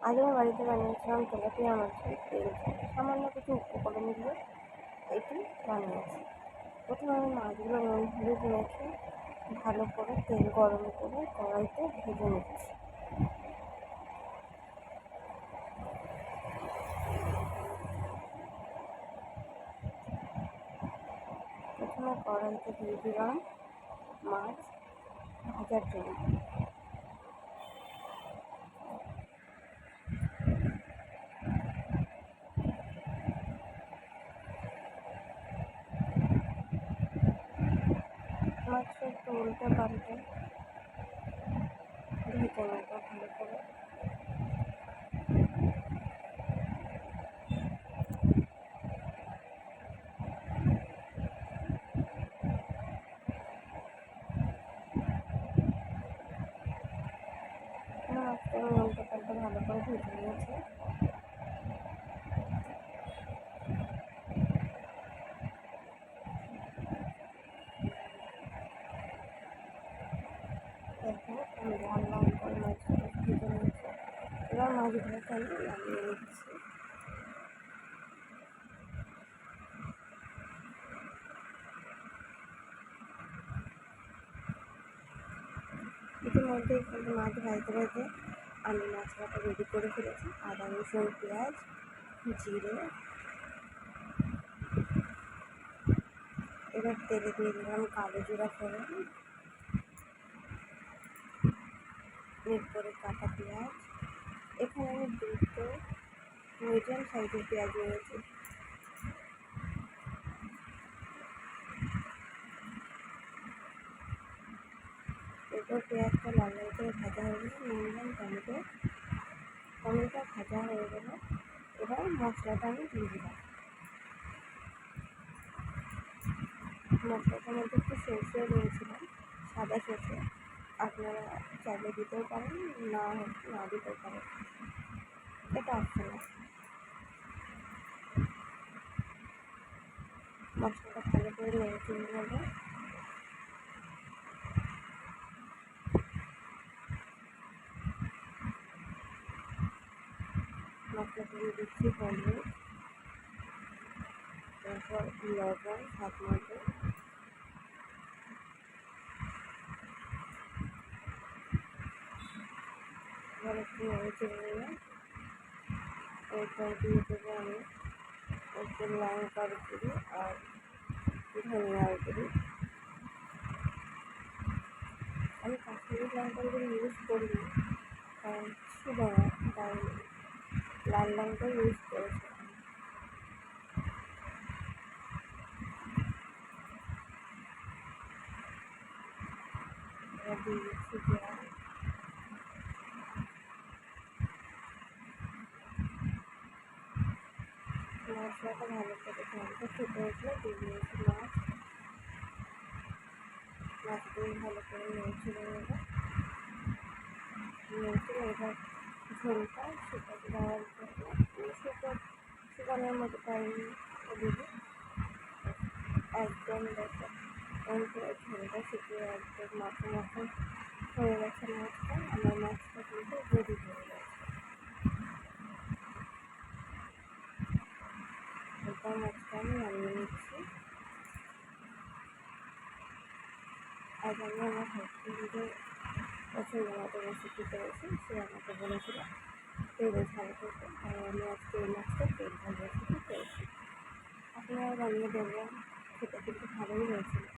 আজ আমি বাড়িতে বানিয়েছিলাম তেলাপিয়া মাছের তেল ঝাল। সামান্য কিছু উপকরণ দিয়ে এটি বানিয়েছি। প্রথমে আমি মাছগুলো নুন হলুদ মেখে ভালো করে তেল গরম করে কড়াইতে ভেজে নিচ্ছি। প্রথমে কড়াইতে দিয়ে দিলাম মাছ ভাজার জন্য। মাছটা একটু উল্টে পাল্টে ভেজে নেব ভালো করে। মাছটা আমি উল্টে পাল্টে ভালো করে ভেজে নিয়েছি। দেখো আমি লাল লাল করে মাছগুলো ভেজে নিয়েছি। এবার মাছগুলোকে আমি নামিয়ে নিচ্ছি। ইতিমধ্যে এখানে মাছ ভাজতে ভাজতে আমি মশলাটা রেডি করে ফেলেছি। আদা রসুন পেঁয়াজ জিরে, এবার তেলে দিয়ে দিলাম কালো জিরা ফোড়ন, এরপরে কাটা পেঁয়াজ। এখানে আমি দুটো মিডিয়াম সাইজের পেঁয়াজ নিয়েছি। এরপর পেঁয়াজটা লাল লাল করে ভাজা হয়ে গেলে নিয়ে নিলাম টমেটো। টমেটোটা ভাজা হয়ে গেলে এবার মশলাটা আমি দিয়ে দিলাম। মশলাটার মধ্যে একটু সরষে দিয়েছিলাম, সাদা সরষে। আপনারা চাইলে দিতেও পারেন, না দিতেও পারেন, এটা অপশনাল। মশলাটা ভালো করে নেড়ে চেড়ে নেব। মশলা দিয়ে দিচ্ছি হলুদ, তারপর লবণ স্বাদ মতো, এবার একটু নেড়ে চেড়ে নিয়ে এরপর দিয়ে দেবো আমি একটু লঙ্কার গুঁড়ি আর ধনিয়ার গুঁড়ি। আমি কাশ্মীরি লঙ্কার গুঁড়ি ইউজ করিনি, কারণ ছিল না, তাই লাল লঙ্কা ইউজ করেছি। এবার দিয়ে দিচ্ছি পেঁয়াজ। মশলাটা ভালো করে ঝালটা ফুটে উঠলে দিয়ে দিয়েছি মাছ। মাছগুলো ভালো করে নেড়ে চেড়ে নেব। এবার ঝোলটা শুকাতে দেওয়ার জন্য শুকানোর মতো টাইম দেবো একদম। দেখো এরপরে ঝোলটা শুকিয়ে একদম মাখো মাখো হয়ে গেছে মাছটা। আমার মাছটা কিন্তু রেডি হয়ে গেছে। এরপর মাছটা আমি নামিয়ে নিচ্ছি। আজ আমি আমার হাজবেন্ডের পছন্দ মতো রেসিপি করেছি। সে আমাকে বলেছিল তেল ঝাল করতে, তাই আমি আজকে এই মাছটা তেল ঝাল রেসিপি করেছি। আপনারা বানিয়ে দেখবেন, খেতে কিন্তু ভালোই হয়েছিল।